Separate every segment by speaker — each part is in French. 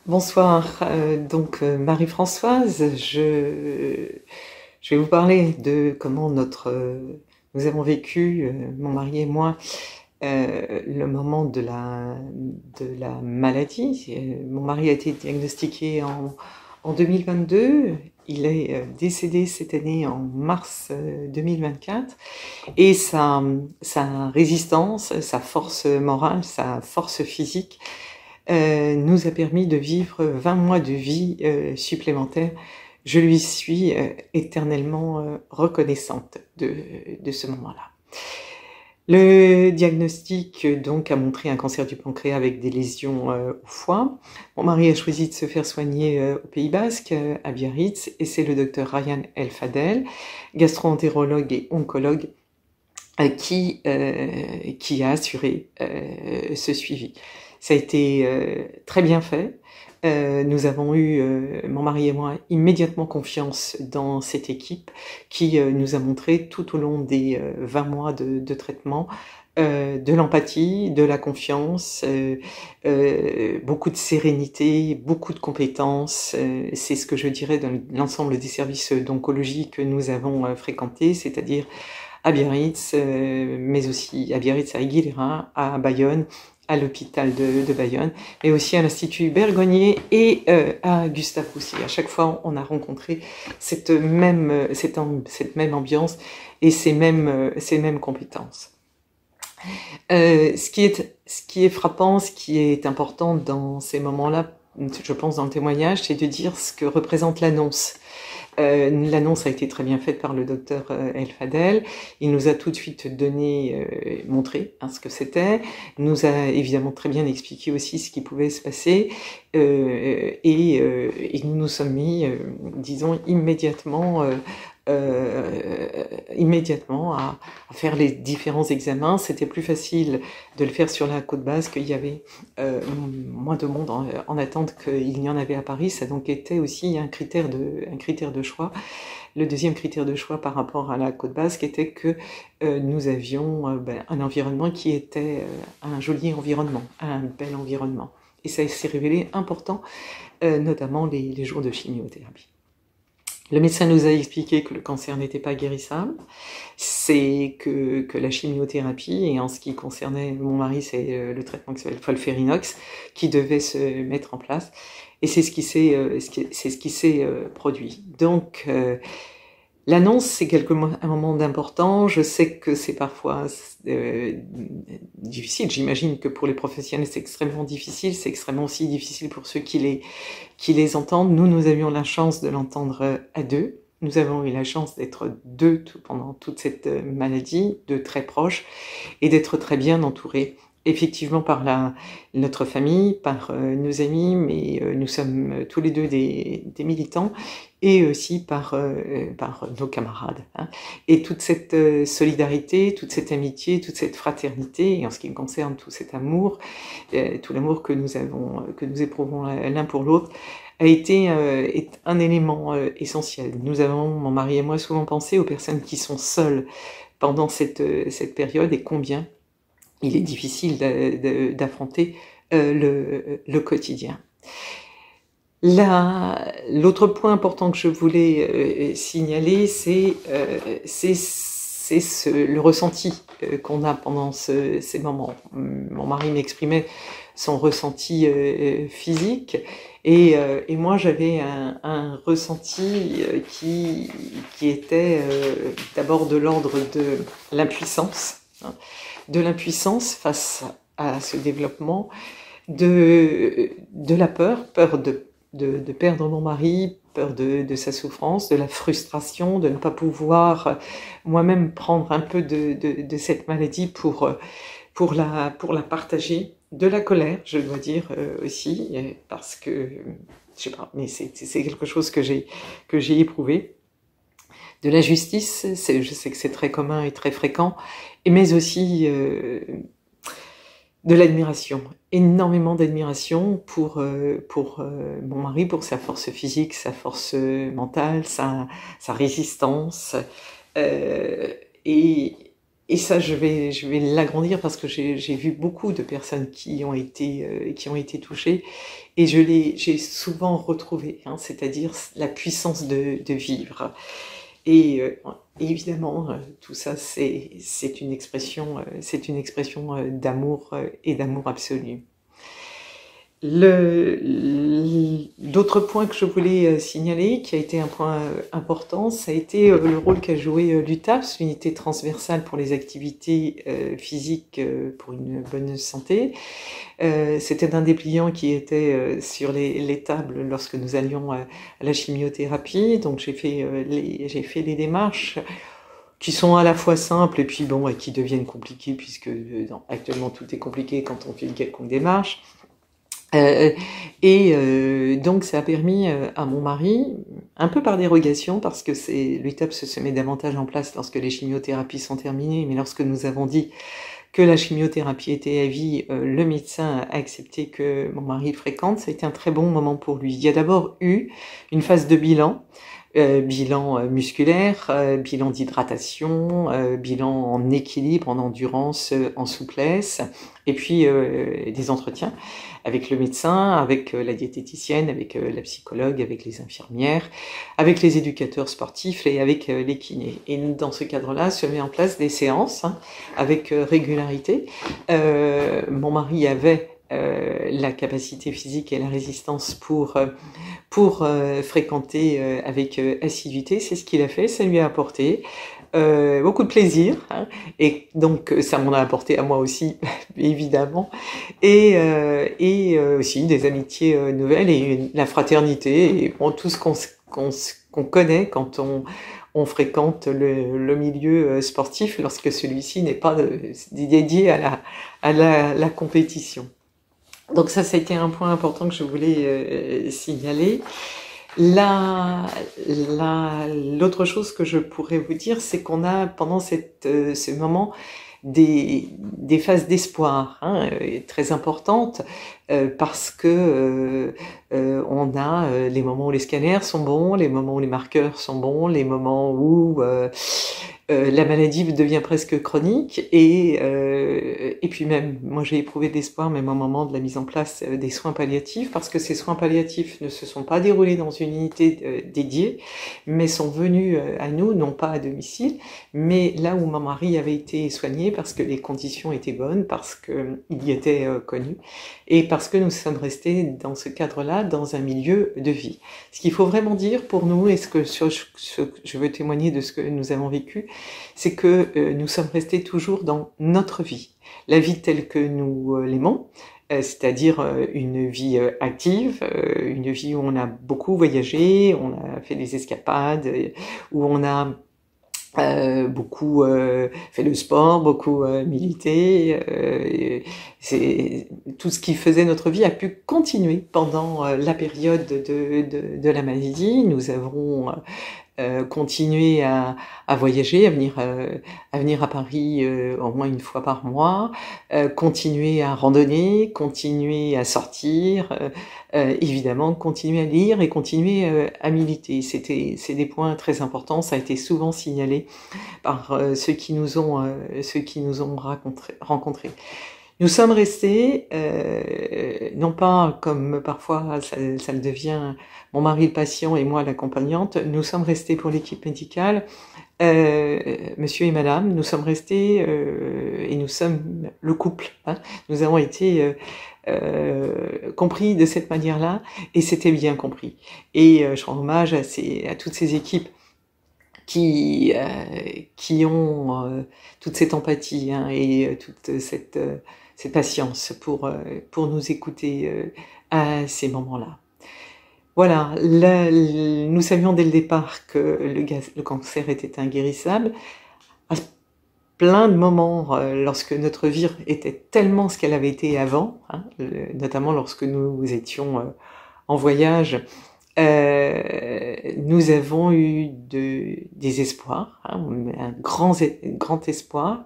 Speaker 1: Bonsoir, Marie-Françoise, je vais vous parler de comment nous avons vécu, mon mari et moi, le moment de la maladie. Mon mari a été diagnostiqué en 2022, il est décédé cette année en mars 2024, et sa résistance, sa force morale, sa force physique nous a permis de vivre 20 mois de vie supplémentaires. Je lui suis éternellement reconnaissante de ce moment-là. Le diagnostic donc a montré un cancer du pancréas avec des lésions au foie. Mon mari a choisi de se faire soigner au Pays Basque, à Biarritz, et c'est le docteur Ryan El Fadel, gastro-entérologue et oncologue, qui a assuré ce suivi. Ça a été très bien fait. Nous avons eu, mon mari et moi, immédiatement confiance dans cette équipe qui nous a montré tout au long des 20 mois de traitement de l'empathie, de la confiance, beaucoup de sérénité, beaucoup de compétences. C'est ce que je dirais dans l'ensemble des services d'oncologie que nous avons fréquentés, c'est-à-dire à Biarritz, mais aussi à Biarritz, à Aiguilera, à Bayonne, à l'hôpital de Bayonne, mais aussi à l'Institut Bergonié et à Gustave Roussy. À chaque fois, on a rencontré cette même ambiance et ces mêmes compétences. Ce qui est frappant, ce qui est important dans ces moments-là, je pense dans le témoignage, c'est de dire ce que représente l'annonce. L'annonce a été très bien faite par le docteur El Fadel. Il nous a tout de suite montré ce que c'était. Il nous a évidemment très bien expliqué aussi ce qui pouvait se passer. Et nous nous sommes mis, disons, immédiatement à faire les différents examens. C'était plus facile de le faire sur la côte basque, il y avait moins de monde en attente qu'il n'y en avait à Paris. Ça a donc été aussi un critère de choix. Le deuxième critère de choix par rapport à la côte basque était que nous avions un environnement qui était un joli environnement, un bel environnement. Et ça s'est révélé important, notamment les jours de chimiothérapie. Le médecin nous a expliqué que le cancer n'était pas guérissable, c'est que la chimiothérapie, et en ce qui concernait mon mari, c'est le traitement qui s'appelle Folfirinox, qui devait se mettre en place, et c'est ce qui s'est produit. Donc, l'annonce, c'est un moment d'important. Je sais que c'est parfois difficile. J'imagine que pour les professionnels, c'est extrêmement difficile. C'est extrêmement aussi difficile pour ceux qui les entendent. Nous avions la chance de l'entendre à deux. Nous avons eu la chance d'être deux pendant toute cette maladie, de très proches, et d'être très bien entourés. Effectivement par notre famille, par nos amis, mais nous sommes tous les deux des militants, et aussi par nos camarades. Et toute cette solidarité, toute cette amitié, toute cette fraternité, et en ce qui me concerne tout cet amour, tout l'amour que nous éprouvons l'un pour l'autre, est un élément essentiel. Nous avons, mon mari et moi, souvent pensé aux personnes qui sont seules pendant cette période, et combien il est difficile d'affronter le quotidien. L'autre point important que je voulais signaler, c'est le ressenti qu'on a pendant ces moments. Mon mari m'exprimait son ressenti physique, et moi j'avais un ressenti qui était d'abord de l'ordre de l'impuissance, de l'impuissance face à ce développement, de la peur de perdre mon mari, peur de sa souffrance, de la frustration, de ne pas pouvoir moi-même prendre un peu de cette maladie pour la partager, de la colère, je dois dire aussi, parce que, je sais pas, mais c'est quelque chose que j'ai éprouvé. De l'injustice, je sais que c'est très commun et très fréquent, mais aussi de l'admiration, énormément d'admiration pour mon mari, pour sa force physique, sa force mentale, sa résistance, et et ça, je vais l'agrandir parce que j'ai vu beaucoup de personnes qui ont été touchées et j'ai souvent retrouvé, hein, c'est-à-dire la puissance de vivre. Et évidemment, tout ça, c'est une expression d'amour et d'amour absolu. D'autres points que je voulais signaler, qui a été un point important, ça a été le rôle qu'a joué l'UTAPS, l'unité transversale pour les activités physiques pour une bonne santé. C'était un dépliant qui était sur les tables lorsque nous allions à la chimiothérapie, donc j'ai fait les démarches qui sont à la fois simples et puis bon, qui deviennent compliquées puisque actuellement tout est compliqué quand on fait une quelconque démarche. Donc ça a permis à mon mari, un peu par dérogation, parce que l'UTAPS se met davantage en place lorsque les chimiothérapies sont terminées, mais lorsque nous avons dit que la chimiothérapie était à vie, le médecin a accepté que mon mari fréquente. Ça a été un très bon moment pour lui. Il y a d'abord eu une phase de bilan, bilan musculaire, bilan d'hydratation, bilan en équilibre, en endurance, en souplesse, et puis des entretiens avec le médecin, avec la diététicienne, avec la psychologue, avec les infirmières, avec les éducateurs sportifs et avec les kinés. Et dans ce cadre-là, se met en place des séances avec régularité. Mon mari avait la capacité physique et la résistance pour fréquenter avec assiduité. C'est ce qu'il a fait, ça lui a apporté beaucoup de plaisir, hein, et donc ça m'en a apporté à moi aussi, évidemment, et aussi des amitiés nouvelles et la fraternité et bon, tout ce qu'on connaît quand on fréquente le milieu sportif lorsque celui-ci n'est pas dédié à la compétition. Donc ça a été un point important que je voulais signaler. L'autre chose que je pourrais vous dire, c'est qu'on a pendant ce moment des phases d'espoir, hein, très importantes, parce que on a les moments où les scanners sont bons, les moments où les marqueurs sont bons, les moments où la maladie devient presque chronique et puis même, moi j'ai éprouvé de l'espoir même au moment de la mise en place des soins palliatifs, parce que ces soins palliatifs ne se sont pas déroulés dans une unité dédiée, mais sont venus à nous, non pas à domicile, mais là où mon mari avait été soigné, parce que les conditions étaient bonnes, parce qu'il y était connu, et parce que nous sommes restés dans ce cadre-là, dans un milieu de vie. Ce qu'il faut vraiment dire pour nous, et je veux témoigner de ce que nous avons vécu, c'est que nous sommes restés toujours dans notre vie, la vie telle que nous l'aimons, c'est-à-dire une vie active, une vie où on a beaucoup voyagé, on a fait des escapades, où on a beaucoup fait le sport, beaucoup milité. C'est tout ce qui faisait notre vie a pu continuer pendant la période de la maladie. Nous avons continué à voyager, à venir à Paris au moins une fois par mois, continuer à randonner, continuer à sortir, évidemment continuer à lire et continuer à militer. C'est des points très importants, ça a été souvent signalé par ceux qui nous ont rencontrés. Nous sommes restés, non pas comme parfois ça le devient, mon mari le patient et moi l'accompagnante, nous sommes restés pour l'équipe médicale, monsieur et madame, nous sommes restés et nous sommes le couple, hein. Nous avons été compris de cette manière-là et c'était bien compris. Et je rends hommage à toutes ces équipes qui ont toute cette empathie, hein, et toute cette patience pour nous écouter à ces moments-là. Voilà, nous savions dès le départ que le cancer était inguérissable. À plein de moments, lorsque notre vie était tellement ce qu'elle avait été avant, hein, notamment lorsque nous étions en voyage, nous avons eu des espoirs, hein, un grand espoir.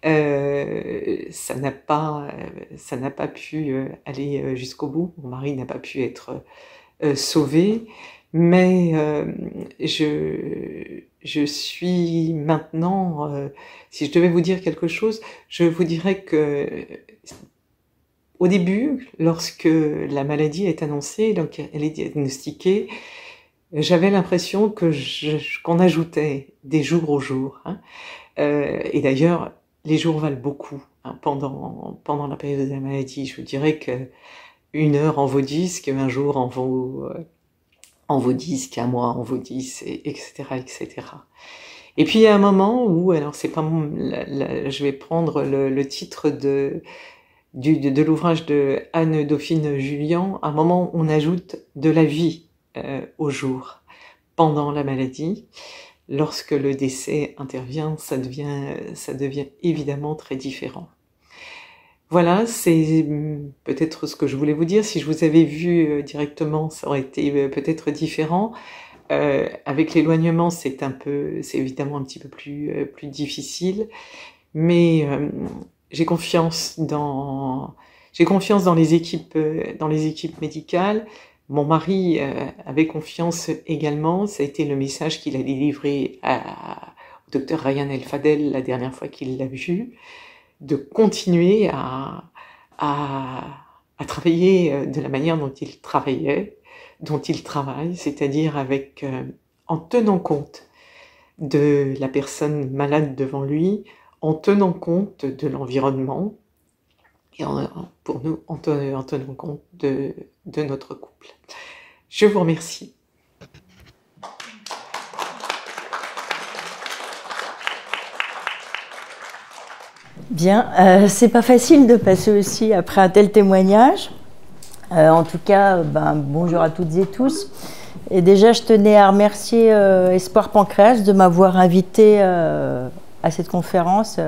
Speaker 1: Ça n'a pas pu aller jusqu'au bout. Mon mari n'a pas pu être sauvé, mais je suis maintenant, si je devais vous dire quelque chose, je vous dirais que au début, lorsque la maladie est annoncée, donc elle est diagnostiquée, j'avais l'impression qu'on ajoutait des jours aux jours, hein. Et d'ailleurs, les jours valent beaucoup, hein, pendant la période de la maladie. Je vous dirais que 1 heure en vaut 10, qu'un jour en vaut 10, qu'un mois en vaut 10, etc., etc. Et puis il y a un moment où, alors c'est pas je vais prendre le titre de l'ouvrage de Anne-Dauphine Julian, un moment où on ajoute de la vie au jour pendant la maladie. Lorsque le décès intervient, ça devient évidemment très différent. Voilà, c'est peut-être ce que je voulais vous dire. Si je vous avais vu directement, ça aurait été peut-être différent. Avec l'éloignement, c'est évidemment un petit peu plus difficile, mais j'ai confiance dans les équipes médicales. Mon mari avait confiance également. Ça a été le message qu'il a délivré au docteur Ryan El Fadel la dernière fois qu'il l'a vu, de continuer à travailler de la manière dont il travaille, c'est-à-dire en tenant compte de la personne malade devant lui, en tenant compte de l'environnement et pour nous, en tenant compte de notre couple. Je vous remercie.
Speaker 2: Bien, c'est pas facile de passer aussi après un tel témoignage. En tout cas, bonjour à toutes et tous. Et déjà, je tenais à remercier Espoir Pancréas de m'avoir invité à cette conférence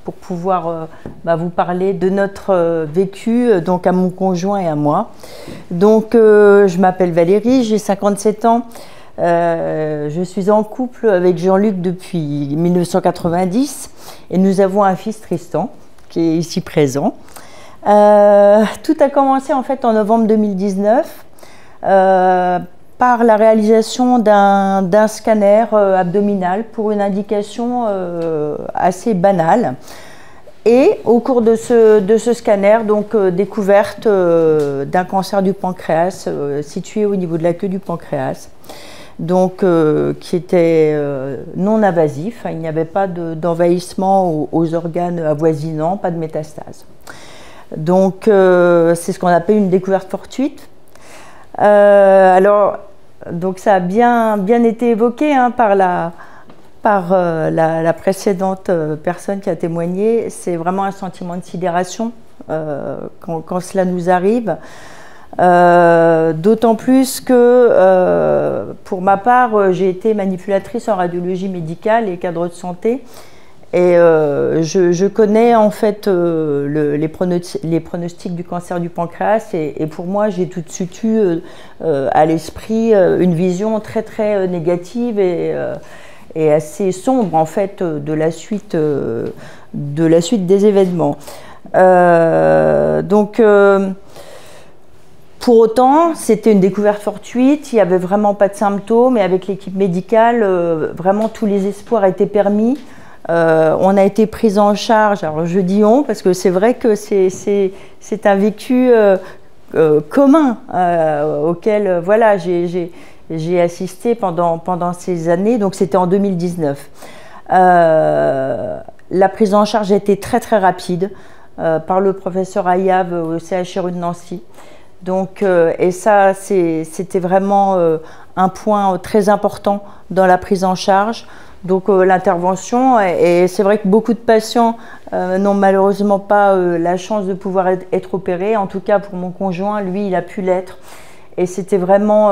Speaker 2: pour pouvoir vous parler de notre vécu, donc à mon conjoint et à moi. Donc, je m'appelle Valérie, j'ai 57 ans. Je suis en couple avec Jean-Luc depuis 1990 et nous avons un fils, Tristan, qui est ici présent. Tout a commencé en fait en novembre 2019 par la réalisation d'un scanner abdominal pour une indication assez banale. Et au cours de ce scanner, donc découverte d'un cancer du pancréas situé au niveau de la queue du pancréas, donc qui était non invasif, il n'y avait pas d'envahissement aux organes avoisinants, pas de métastase. Donc c'est ce qu'on appelle une découverte fortuite. Alors, donc ça a bien été évoqué par la précédente personne qui a témoigné. C'est vraiment un sentiment de sidération quand cela nous arrive. D'autant plus que pour ma part, j'ai été manipulatrice en radiologie médicale et cadre de santé. Et je connais en fait les pronostics du cancer du pancréas et pour moi j'ai tout de suite eu à l'esprit une vision très très négative et assez sombre en fait de la suite des événements. Donc pour autant, c'était une découverte fortuite, il n'y avait vraiment pas de symptômes et avec l'équipe médicale, vraiment tous les espoirs étaient permis. On a été pris en charge, alors je dis on parce que c'est vrai que c'est un vécu commun auquel voilà, j'ai assisté pendant ces années, donc c'était en 2019. La prise en charge a été très très rapide par le professeur Ayav au CHRU de Nancy. Donc, et ça, c'était vraiment un point très important dans la prise en charge. Donc l'intervention, et c'est vrai que beaucoup de patients n'ont malheureusement pas la chance de pouvoir être opérés. En tout cas, pour mon conjoint, lui, il a pu l'être. Et c'était vraiment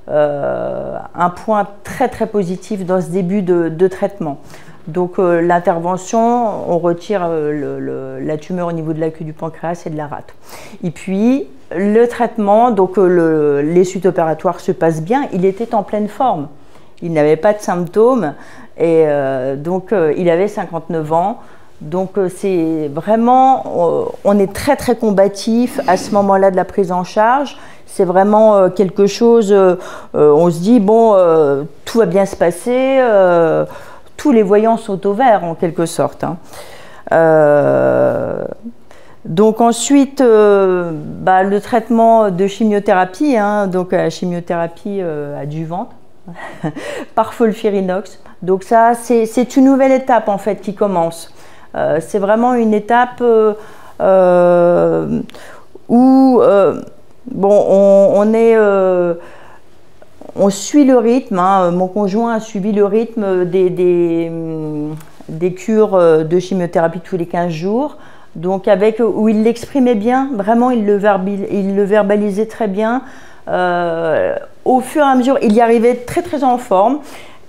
Speaker 2: un point très très positif dans ce début de traitement. Donc l'intervention, on retire la tumeur au niveau de la queue du pancréas et de la rate. Et puis le traitement, donc les suites opératoires se passent bien. Il était en pleine forme. Il n'avait pas de symptômes et donc il avait 59 ans. Donc c'est vraiment, on est très très combatif à ce moment-là de la prise en charge. C'est vraiment quelque chose, on se dit, bon, tout va bien se passer, tous les voyants sont au vert en quelque sorte. Hein. Donc ensuite, le traitement de chimiothérapie, hein, donc la chimiothérapie adjuvante par FOLFIRINOX. Donc ça, c'est une nouvelle étape en fait qui commence. C'est vraiment une étape où on suit le rythme. Hein. Mon conjoint a suivi le rythme des cures de chimiothérapie tous les 15 jours. Donc où il l'exprimait bien, vraiment il le verbalisait très bien. Au fur et à mesure, il y arrivait très très en forme.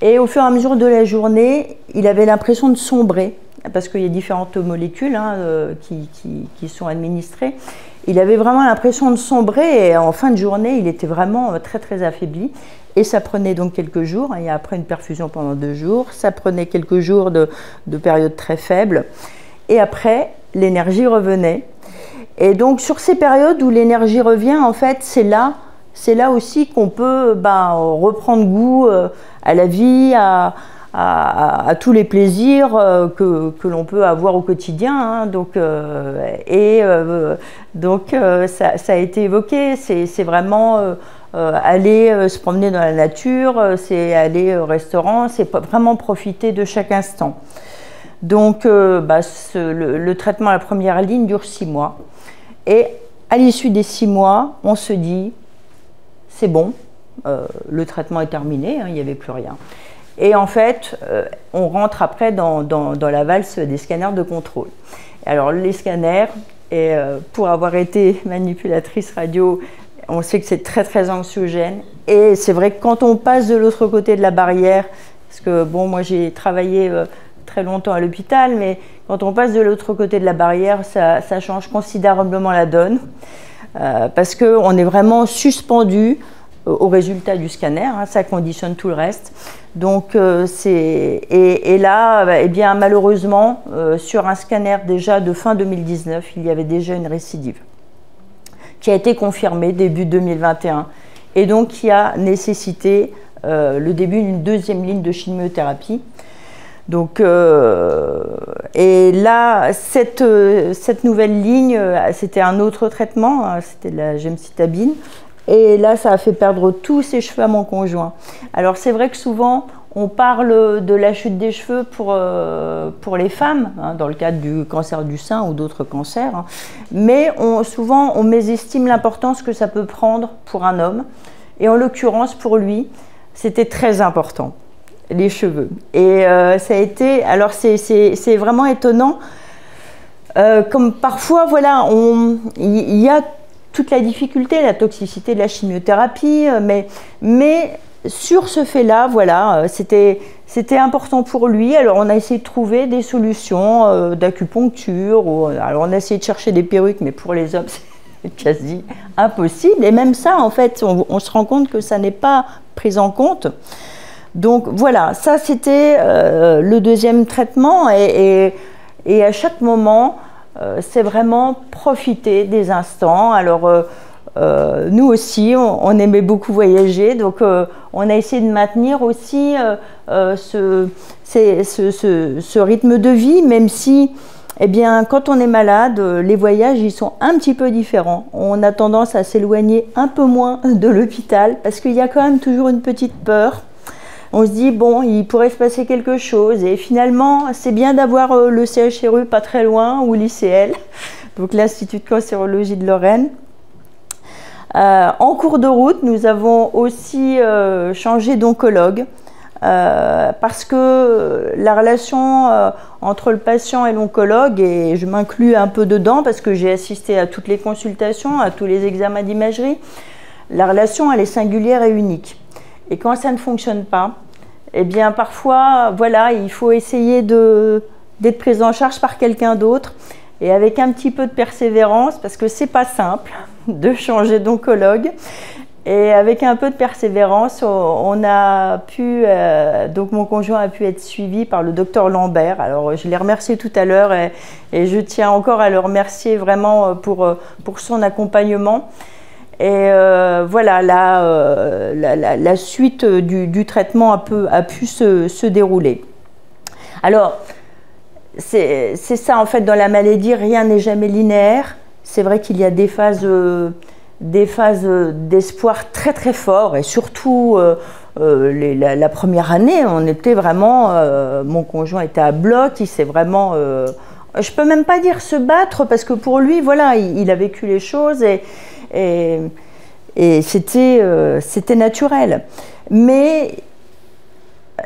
Speaker 2: Et au fur et à mesure de la journée, il avait l'impression de sombrer, parce qu'il y a différentes molécules qui sont administrées. Il avait vraiment l'impression de sombrer et en fin de journée, il était vraiment très très affaibli. Et ça prenait donc quelques jours, et après une perfusion pendant 2 jours, ça prenait quelques jours de période très faible. Et après, l'énergie revenait. Et donc sur ces périodes où l'énergie revient, en fait, c'est là aussi qu'on peut reprendre goût à la vie, à tous les plaisirs que l'on peut avoir au quotidien. Hein. Donc ça a été évoqué, c'est vraiment aller se promener dans la nature, c'est aller au restaurant, c'est vraiment profiter de chaque instant. Donc le traitement à la première ligne dure 6 mois. Et à l'issue des 6 mois, on se dit, c'est bon, le traitement est terminé, hein, il n'y avait plus rien. Et en fait, on rentre après dans la valse des scanners de contrôle. Alors les scanners, pour avoir été manipulatrice radio, on sait que c'est très très anxiogène. Et c'est vrai que quand on passe de l'autre côté de la barrière, parce que bon, moi j'ai travaillé très longtemps à l'hôpital, mais quand on passe de l'autre côté de la barrière, ça change considérablement la donne, parce qu'on est vraiment suspendu au résultat du scanner, hein, ça conditionne tout le reste. Donc et là, malheureusement, sur un scanner déjà de fin 2019, il y avait déjà une récidive qui a été confirmée début 2021 et donc qui a nécessité le début d'une 2e ligne de chimiothérapie. Donc, et là, cette nouvelle ligne, c'était un autre traitement, hein, c'était de la gemcitabine. Et là, ça a fait perdre tous ses cheveux à mon conjoint. Alors, c'est vrai que souvent, on parle de la chute des cheveux pour les femmes, hein, dans le cadre du cancer du sein ou d'autres cancers. Hein. Mais souvent, on mésestime l'importance que ça peut prendre pour un homme. Et en l'occurrence, pour lui, c'était très important, les cheveux. Et ça a été... Alors, c'est vraiment étonnant. Comme parfois, voilà, il y a toute la difficulté, la toxicité de la chimiothérapie, mais sur ce fait-là, voilà, c'était important pour lui. Alors on a essayé de trouver des solutions d'acupuncture, alors on a essayé de chercher des perruques, mais pour les hommes c'est quasi impossible. Et même ça, en fait, on se rend compte que ça n'est pas pris en compte. Donc voilà, ça c'était le 2e traitement et à chaque moment, c'est vraiment profiter des instants. Alors nous aussi, on aimait beaucoup voyager, donc on a essayé de maintenir aussi ce rythme de vie, même si, eh bien, quand on est malade, les voyages, ils sont un petit peu différents. On a tendance à s'éloigner un peu moins de l'hôpital, parce qu'il y a quand même toujours une petite peur. On se dit, bon, il pourrait se passer quelque chose. Et finalement, c'est bien d'avoir le CHRU pas très loin, ou l'ICL, donc l'Institut de cancérologie de Lorraine. En cours de route, nous avons aussi changé d'oncologue, parce que la relation entre le patient et l'oncologue, et je m'inclus un peu dedans, parce que j'ai assisté à toutes les consultations, à tous les examens d'imagerie, la relation, elle est singulière et unique. Et quand ça ne fonctionne pas, eh bien parfois, voilà, il faut essayer d'être pris en charge par quelqu'un d'autre et avec un petit peu de persévérance, parce que c'est pas simple de changer d'oncologue. Et avec un peu de persévérance, on a pu, donc mon conjoint a pu être suivi par le docteur Lambert. Alors je l'ai remercié tout à l'heure et je tiens encore à le remercier vraiment pour son accompagnement. Et voilà, la suite du traitement a pu se dérouler. Alors, c'est ça en fait, dans la maladie, rien n'est jamais linéaire. C'est vrai qu'il y a des phases d'espoir très très fort, et surtout la première année, on était vraiment, mon conjoint était à bloc, il s'est vraiment, je peux même pas dire se battre, parce que pour lui, voilà, il a vécu les choses et c'était naturel. Mais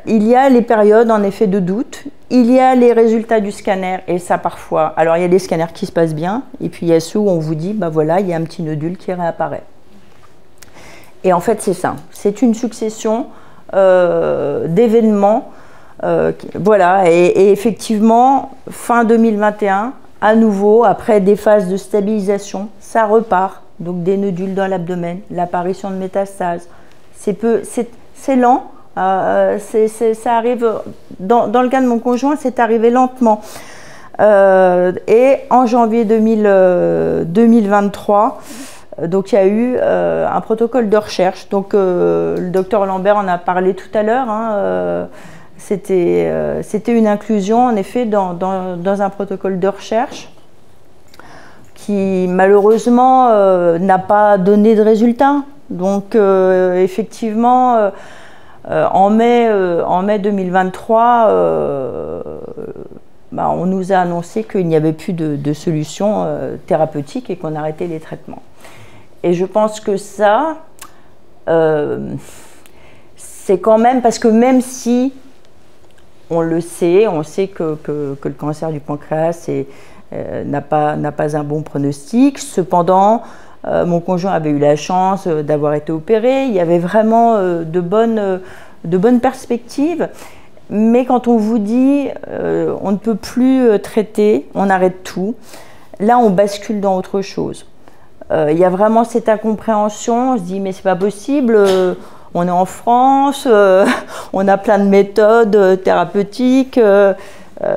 Speaker 2: il y a les périodes en effet de doute, il y a les résultats du scanner, et ça parfois, alors il y a des scanners qui se passent bien, et puis il y a ceux où on vous dit, bah voilà, il y a un petit nodule qui réapparaît. Et en fait c'est ça, c'est une succession d'événements, voilà, et effectivement, fin 2021, à nouveau, après des phases de stabilisation, ça repart, donc des nodules dans l'abdomen, l'apparition de métastases, c'est lent. Ça arrive, dans le cas de mon conjoint, c'est arrivé lentement. Et en janvier 2023, donc il y a eu un protocole de recherche. Donc le docteur Lambert en a parlé tout à l'heure. Hein, c'était une inclusion, en effet, dans un protocole de recherche qui, malheureusement, n'a pas donné de résultat. Donc effectivement... en mai 2023, on nous a annoncé qu'il n'y avait plus de solution thérapeutique et qu'on arrêtait les traitements. Et je pense que ça, c'est quand même, parce que même si on sait que le cancer du pancréas n'a pas un bon pronostic, cependant, mon conjoint avait eu la chance d'avoir été opéré, il y avait vraiment de bonnes perspectives, mais quand on vous dit on ne peut plus traiter, on arrête tout, là on bascule dans autre chose. Il y a vraiment cette incompréhension, on se dit mais c'est pas possible, on est en France, on a plein de méthodes thérapeutiques,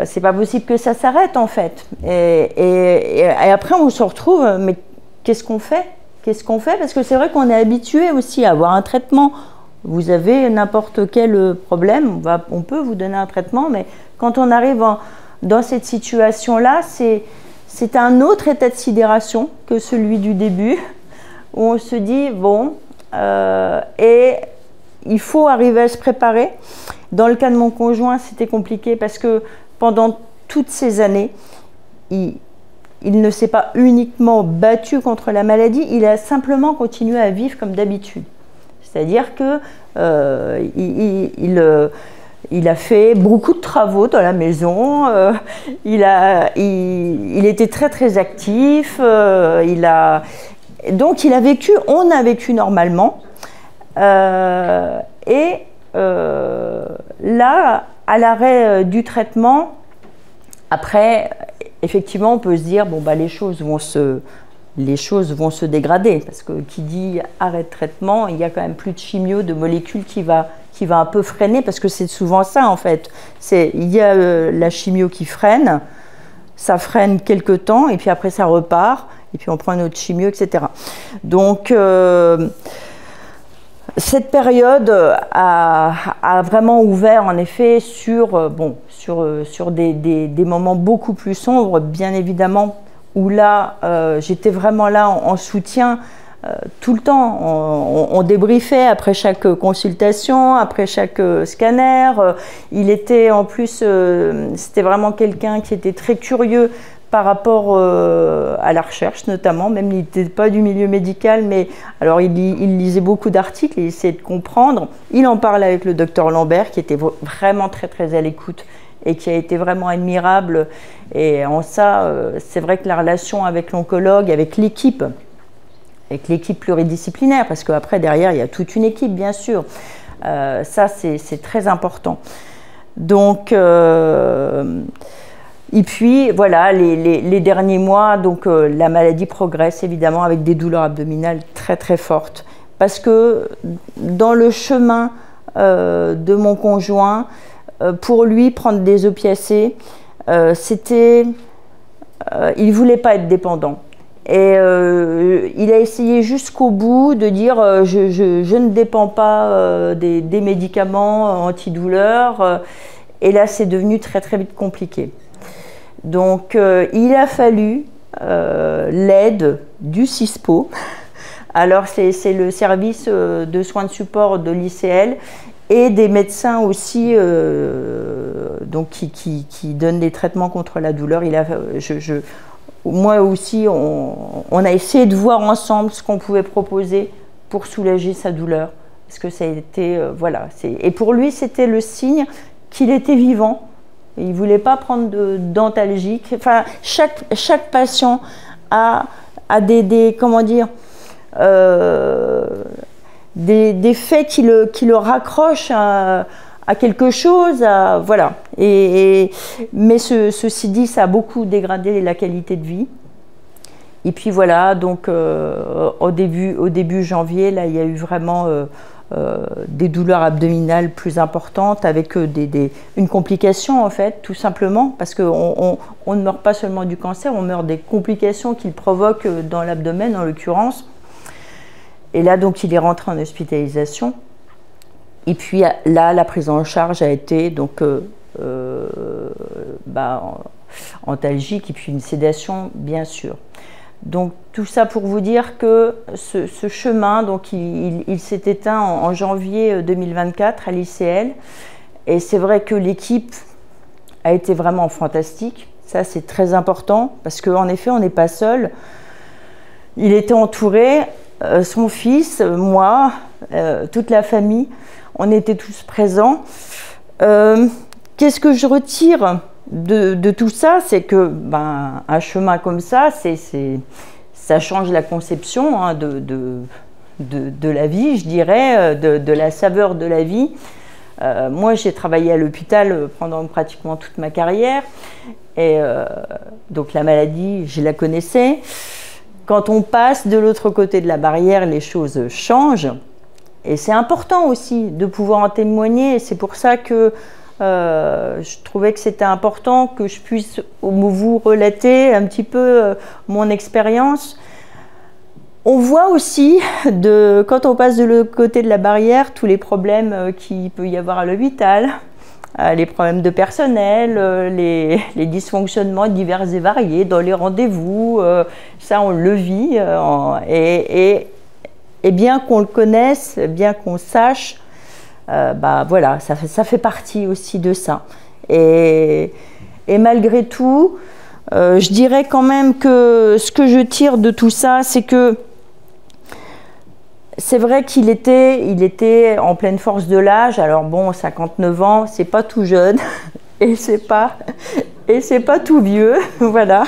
Speaker 2: c'est pas possible que ça s'arrête en fait. Et après on se retrouve, mais qu'est-ce qu'on fait? Qu'est-ce qu'on fait? Parce que c'est vrai qu'on est habitué aussi à avoir un traitement. Vous avez n'importe quel problème, on peut vous donner un traitement, mais quand on arrive dans cette situation-là, c'est un autre état de sidération que celui du début, où on se dit, bon, et il faut arriver à se préparer. Dans le cas de mon conjoint, c'était compliqué parce que pendant toutes ces années, il ne s'est pas uniquement battu contre la maladie, il a simplement continué à vivre comme d'habitude. C'est-à-dire que il a fait beaucoup de travaux dans la maison, il était très très actif, donc on a vécu normalement. Là, à l'arrêt du traitement, après, effectivement, on peut se dire, bon, bah, les choses vont se dégrader, parce que qui dit arrêt de traitement, il y a quand même plus de chimio, de molécules qui va un peu freiner, parce que c'est souvent ça en fait. Il y a la chimio qui freine, ça freine quelques temps, et puis après ça repart, et puis on prend une autre chimio, etc. Donc cette période a vraiment ouvert en effet sur des moments beaucoup plus sombres, bien évidemment, où là, j'étais vraiment là en soutien tout le temps. On débriefait après chaque consultation, après chaque scanner. Il était en plus, c'était vraiment quelqu'un qui était très curieux par rapport à la recherche notamment, même il n'était pas du milieu médical, mais alors il lisait beaucoup d'articles, il essayait de comprendre. Il en parlait avec le docteur Lambert, qui était vraiment très très à l'écoute et qui a été vraiment admirable. Et en ça, c'est vrai que la relation avec l'oncologue, avec l'équipe pluridisciplinaire, parce qu'après derrière il y a toute une équipe bien sûr, ça c'est très important. Donc et puis voilà, les derniers mois, donc la maladie progresse évidemment avec des douleurs abdominales très très fortes, parce que dans le chemin de mon conjoint, pour lui prendre des opiacés, il ne voulait pas être dépendant. Et il a essayé jusqu'au bout de dire je ne dépends pas des médicaments antidouleurs. Et là, c'est devenu très très vite compliqué. Donc, il a fallu l'aide du CISPO. Alors, c'est le service de soins de support de l'ICL et des médecins aussi donc qui donnent des traitements contre la douleur. Moi aussi, on a essayé de voir ensemble ce qu'on pouvait proposer pour soulager sa douleur. Parce que ça a été, voilà. Et pour lui, c'était le signe qu'il était vivant. Il ne voulait pas prendre d'antalgique. Enfin, chaque patient a des comment dire, des faits qui le raccrochent à quelque chose, voilà. Mais ceci dit, ça a beaucoup dégradé la qualité de vie. Et puis voilà, donc au début janvier, là, il y a eu vraiment des douleurs abdominales plus importantes avec une complication en fait, tout simplement, parce qu'on ne meurt pas seulement du cancer, on meurt des complications qu'il provoque dans l'abdomen en l'occurrence. Et là, donc, il est rentré en hospitalisation. Et puis là, la prise en charge a été donc antalgique et puis une sédation, bien sûr. Donc tout ça pour vous dire que ce chemin, donc il s'est éteint en janvier 2024 à l'ICL. Et c'est vrai que l'équipe a été vraiment fantastique. Ça, c'est très important parce qu'en effet, on n'est pas seul. Il était entouré, son fils, moi, toute la famille. On était tous présents. Qu'est-ce que je retire de tout ça? C'est que un chemin comme ça, ça change la conception hein, de la vie, je dirais, de la saveur de la vie. Moi, j'ai travaillé à l'hôpital pendant pratiquement toute ma carrière. Et donc la maladie, je la connaissais. Quand on passe de l'autre côté de la barrière, les choses changent. Et c'est important aussi de pouvoir en témoigner. C'est pour ça que je trouvais que c'était important que je puisse vous relater un petit peu mon expérience. On voit aussi, quand on passe de l'autre côté de la barrière, tous les problèmes qu'il peut y avoir à l'hôpital, les problèmes de personnel, les dysfonctionnements divers et variés dans les rendez-vous. Ça, on le vit. Et bien qu'on le connaisse, bien qu'on sache, voilà, ça fait partie aussi de ça. Et malgré tout, je dirais quand même que ce que je tire de tout ça, c'est que c'est vrai qu'il était en pleine force de l'âge. Alors bon, 59 ans, c'est pas tout jeune et c'est pas tout vieux, voilà.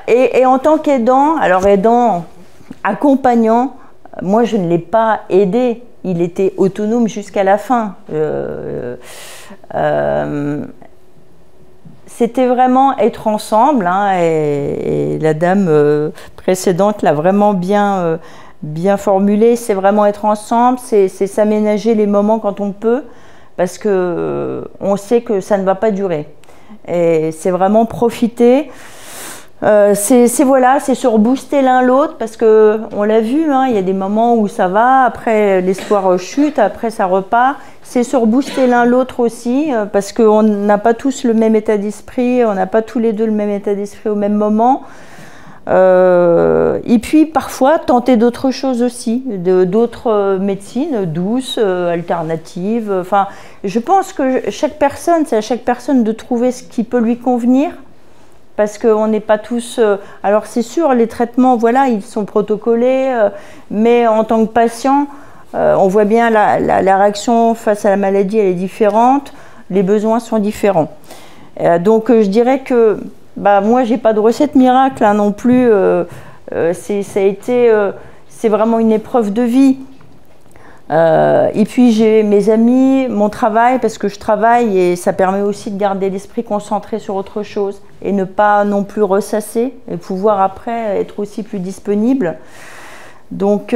Speaker 2: Et en tant qu'aidant, alors aidant, accompagnant, moi je ne l'ai pas aidé. Il était autonome jusqu'à la fin. C'était vraiment être ensemble, hein, et la dame précédente l'a vraiment bien formulé. C'est vraiment être ensemble, c'est s'aménager les moments quand on peut, parce que on sait que ça ne va pas durer. Et c'est vraiment profiter. C'est se rebooster l'un l'autre, parce que on l'a vu, hein, il y a des moments où ça va, après l'espoir chute, après ça repart. C'est se rebooster l'un l'autre aussi, parce qu'on n'a pas tous le même état d'esprit, on n'a pas tous les deux le même état d'esprit au même moment. Et puis parfois tenter d'autres choses aussi, d'autres médecines douces, alternatives. Enfin, je pense que c'est à chaque personne de trouver ce qui peut lui convenir. Parce qu'on n'est pas tous... alors c'est sûr, les traitements, voilà, ils sont protocolés, mais en tant que patient, on voit bien la réaction face à la maladie, elle est différente, les besoins sont différents. Donc je dirais que moi, j'ai pas de recette miracle hein, non plus. C'est vraiment une épreuve de vie. Et puis j'ai mes amis, mon travail, parce que je travaille et ça permet aussi de garder l'esprit concentré sur autre chose et ne pas non plus ressasser et pouvoir après être aussi plus disponible. Donc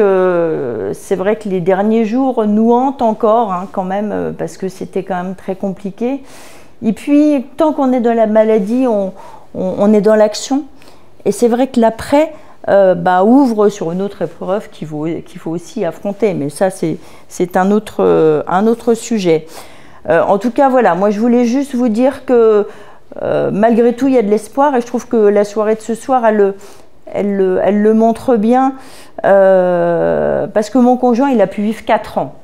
Speaker 2: c'est vrai que les derniers jours nous hantent encore hein, quand même, parce que c'était quand même très compliqué. Et puis tant qu'on est dans la maladie, on est dans l'action. Et c'est vrai que l'après ouvre sur une autre épreuve qu'il faut aussi affronter. Mais ça, c'est un autre sujet. En tout cas, voilà, moi je voulais juste vous dire que malgré tout, il y a de l'espoir et je trouve que la soirée de ce soir, elle le montre bien parce que mon conjoint, il a pu vivre 4 ans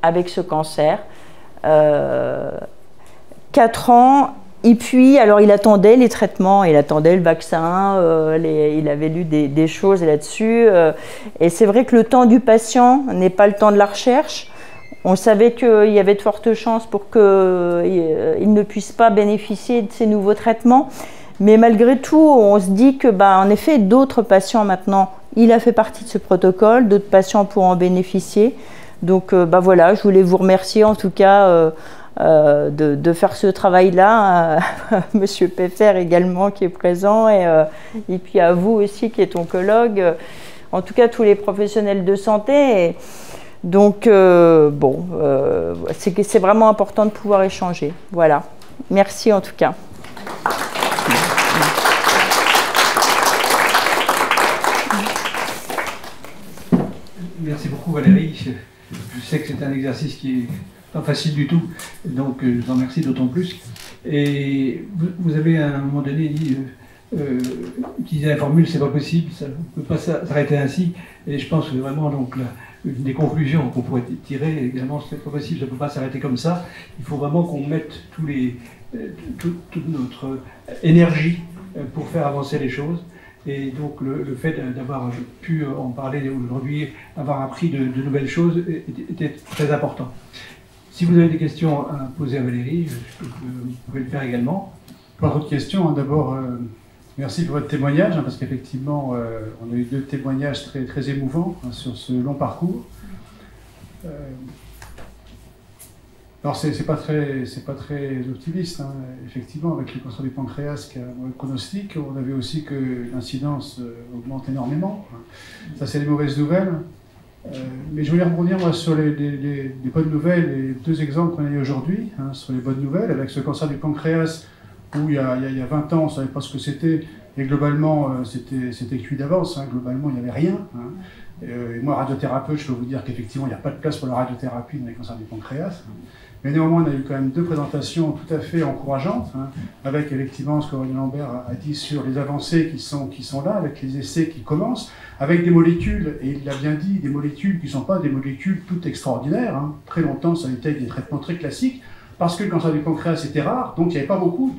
Speaker 2: avec ce cancer. 4 ans, et puis, alors il attendait les traitements, il attendait le vaccin, il avait lu des choses là-dessus. Et c'est vrai que le temps du patient n'est pas le temps de la recherche. On savait qu'il y avait de fortes chances pour qu'il ne puisse pas bénéficier de ces nouveaux traitements. Mais malgré tout, on se dit que, en effet, d'autres patients maintenant, il a fait partie de ce protocole, d'autres patients pourront en bénéficier. Donc, voilà, je voulais vous remercier en tout cas de faire ce travail-là. Monsieur Peffer également qui est présent et puis à vous aussi qui êtes oncologue. En tout cas, tous les professionnels de santé. Donc, c'est vraiment important de pouvoir échanger. Voilà. Merci en tout cas.
Speaker 3: Merci beaucoup Valérie. Je sais que c'est un exercice qui est pas facile du tout, donc je vous en remercie d'autant plus. Et vous avez à un moment donné dit utiliser la formule c'est pas possible, ça ne peut pas s'arrêter ainsi. Et je pense que vraiment donc une des conclusions qu'on pourrait tirer également c'est pas possible, ça ne peut pas s'arrêter comme ça. Il faut vraiment qu'on mette toute notre énergie pour faire avancer les choses. Et donc le fait d'avoir pu en parler aujourd'hui, avoir appris de nouvelles choses était très important. Si vous avez des questions à poser à Valérie, vous pouvez le faire également.
Speaker 4: Pas trop de questions. D'abord, merci pour votre témoignage, parce qu'effectivement, on a eu 2 témoignages très, très émouvants sur ce long parcours. Alors, c'est pas très optimiste, effectivement, avec le cancer du pancréas qui a un mauvais pronostic. On a vu aussi que l'incidence augmente énormément. Ça, c'est les mauvaises nouvelles. Mais je voulais rebondir moi, sur les bonnes nouvelles, les 2 exemples qu'on a eu aujourd'hui, sur les bonnes nouvelles, avec ce cancer du pancréas, où il y a 20 ans, on ne savait pas ce que c'était, et globalement, c'était cuit d'avance, globalement, il n'y avait rien. Et moi, radiothérapeute, je peux vous dire qu'effectivement, il n'y a pas de place pour la radiothérapie dans les cancers du pancréas. Mais néanmoins, on a eu quand même 2 présentations tout à fait encourageantes, avec effectivement ce qu'Aurélien Lambert a dit sur les avancées qui sont là, avec les essais qui commencent, avec des molécules, et il l'a bien dit, des molécules qui ne sont pas des molécules toutes extraordinaires. Très longtemps, ça a été des traitements très classiques, parce que le cancer du pancréas était rare, donc il n'y avait pas beaucoup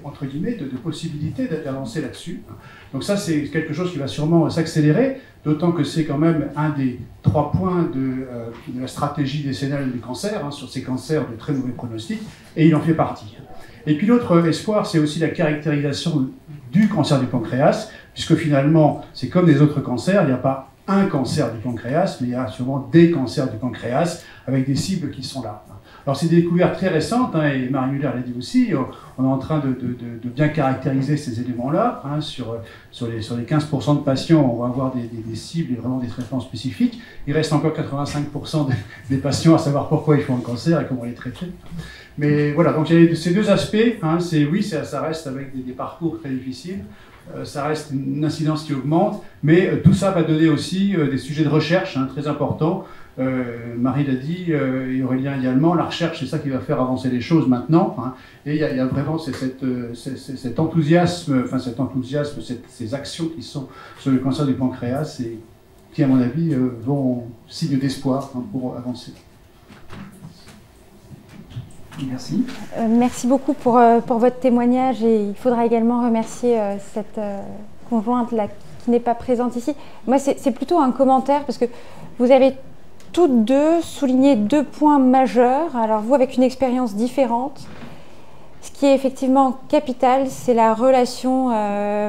Speaker 4: entre guillemets, de possibilités d'avancer là-dessus. Donc ça, c'est quelque chose qui va sûrement s'accélérer, d'autant que c'est quand même un des 3 points de la stratégie décennale du cancer, sur ces cancers de très mauvais pronostic, et il en fait partie. Et puis l'autre espoir, c'est aussi la caractérisation du cancer du pancréas, puisque finalement, c'est comme des autres cancers, il n'y a pas un cancer du pancréas, mais il y a sûrement des cancers du pancréas, avec des cibles qui sont là. Alors c'est des découvertes très récentes, et Marie Muller l'a dit aussi, on est en train de bien caractériser ces éléments-là. Sur les 15% de patients, on va avoir des cibles et vraiment des traitements spécifiques. Il reste encore 85% des patients à savoir pourquoi ils font un cancer et comment les traiter. Mais voilà, donc il y a ces 2 aspects. Ça reste avec des parcours très difficiles. Ça reste une incidence qui augmente, mais tout ça va donner aussi des sujets de recherche très importants. Marie l'a dit, et Aurélien également, la recherche, c'est ça qui va faire avancer les choses maintenant. Et il y a vraiment cet enthousiasme, ces actions qui sont sur le cancer du pancréas et qui, à mon avis, vont signe d'espoir pour avancer.
Speaker 3: Merci.
Speaker 5: Merci beaucoup pour votre témoignage, et il faudra également remercier cette conjointe là, qui n'est pas présente ici. Moi, c'est plutôt un commentaire, parce que vous avez toutes 2 souligné 2 points majeurs. Alors vous, avec une expérience différente, ce qui est effectivement capital, c'est la relation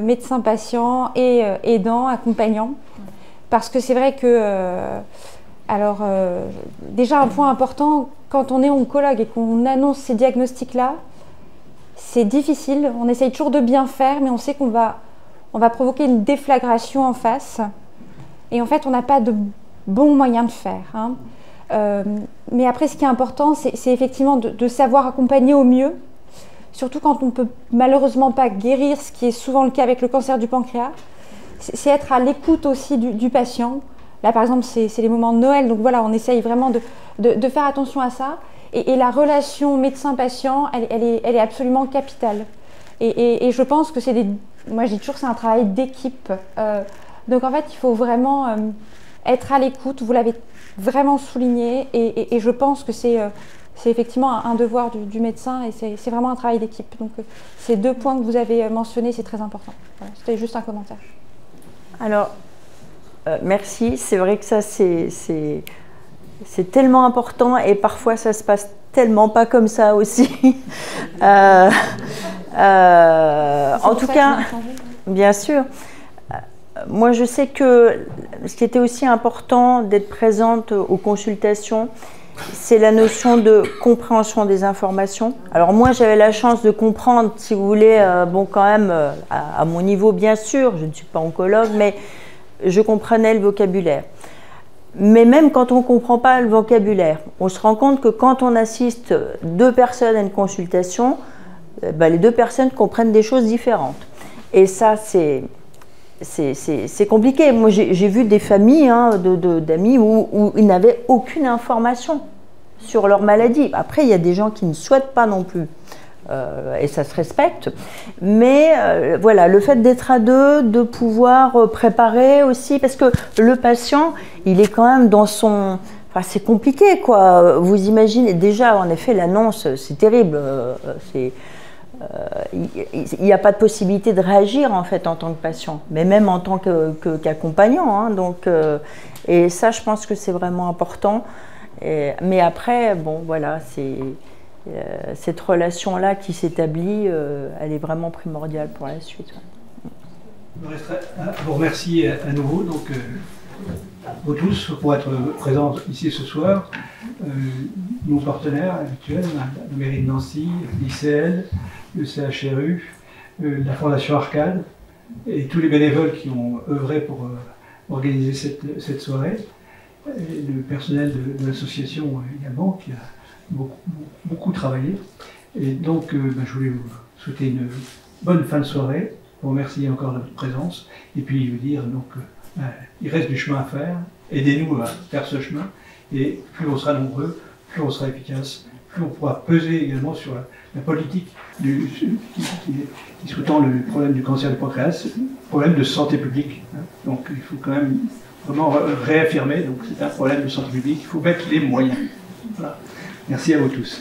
Speaker 5: médecin-patient et aidant-accompagnant. Parce que c'est vrai que, déjà un point important, quand on est oncologue et qu'on annonce ces diagnostics-là, c'est difficile. On essaye toujours de bien faire, mais on sait qu'on va provoquer une déflagration en face. Et en fait, on n'a pas de bon moyen de faire. Mais après, ce qui est important, c'est effectivement de savoir accompagner au mieux surtout quand on ne peut malheureusement pas guérir, ce qui est souvent le cas avec le cancer du pancréas, c'est être à l'écoute aussi du patient. Là, par exemple, c'est les moments de Noël, donc voilà, on essaye vraiment de faire attention à ça. Et la relation médecin-patient, elle est absolument capitale. Et je pense que moi je dis toujours que c'est un travail d'équipe. Donc en fait, il faut vraiment être à l'écoute, vous l'avez vraiment souligné, et je pense que c'est effectivement un devoir du médecin, et c'est vraiment un travail d'équipe. Donc ces 2 points que vous avez mentionnés, c'est très important. Voilà, c'était juste un commentaire.
Speaker 2: Alors, merci, c'est vrai que ça c'est tellement important, et parfois ça se passe tellement pas comme ça aussi. En tout cas, bien sûr, moi je sais que ce qui était aussi important d'être présente aux consultations, c'est la notion de compréhension des informations. Alors moi j'avais la chance de comprendre, si vous voulez, bon quand même à mon niveau bien sûr, je ne suis pas oncologue, mais je comprenais le vocabulaire. Mais même quand on ne comprend pas le vocabulaire, on se rend compte que quand on assiste 2 personnes à une consultation, les 2 personnes comprennent des choses différentes. Et ça, c'est compliqué. Moi, j'ai vu des familles d'amis où ils n'avaient aucune information sur leur maladie. Après, il y a des gens qui ne souhaitent pas non plus. Et ça se respecte, mais voilà, le fait d'être à 2, de pouvoir préparer aussi, parce que le patient, il est quand même dans son... Enfin, c'est compliqué, quoi. Vous imaginez, déjà, en effet, l'annonce, c'est terrible. Il n'y a pas de possibilité de réagir, en fait, en tant que patient, mais même en tant qu'accompagnant. Hein, donc, et ça, je pense que c'est vraiment important. Mais après, bon, voilà, cette relation-là qui s'établit, elle est vraiment primordiale pour la suite.
Speaker 3: Il me resterait à vous remercier à nouveau, donc, vous tous, pour être présents ici ce soir. Nos partenaires habituels, la mairie de Nancy, l'ICL, le CHRU, la Fondation Arcade, et tous les bénévoles qui ont œuvré pour organiser cette soirée, et le personnel de l'association également, qui a beaucoup travaillé. Et donc, je voulais vous souhaiter une bonne fin de soirée, vous remercier encore de votre présence, et puis vous dire, donc, il reste du chemin à faire, aidez-nous à faire ce chemin, et plus on sera nombreux, plus on sera efficace, plus on pourra peser également sur la politique qui sous-tend le problème du cancer du pancréas, problème de santé publique. Hein. Donc il faut quand même vraiment réaffirmer, donc c'est un problème de santé publique, il faut mettre les moyens. Voilà. Merci à vous tous.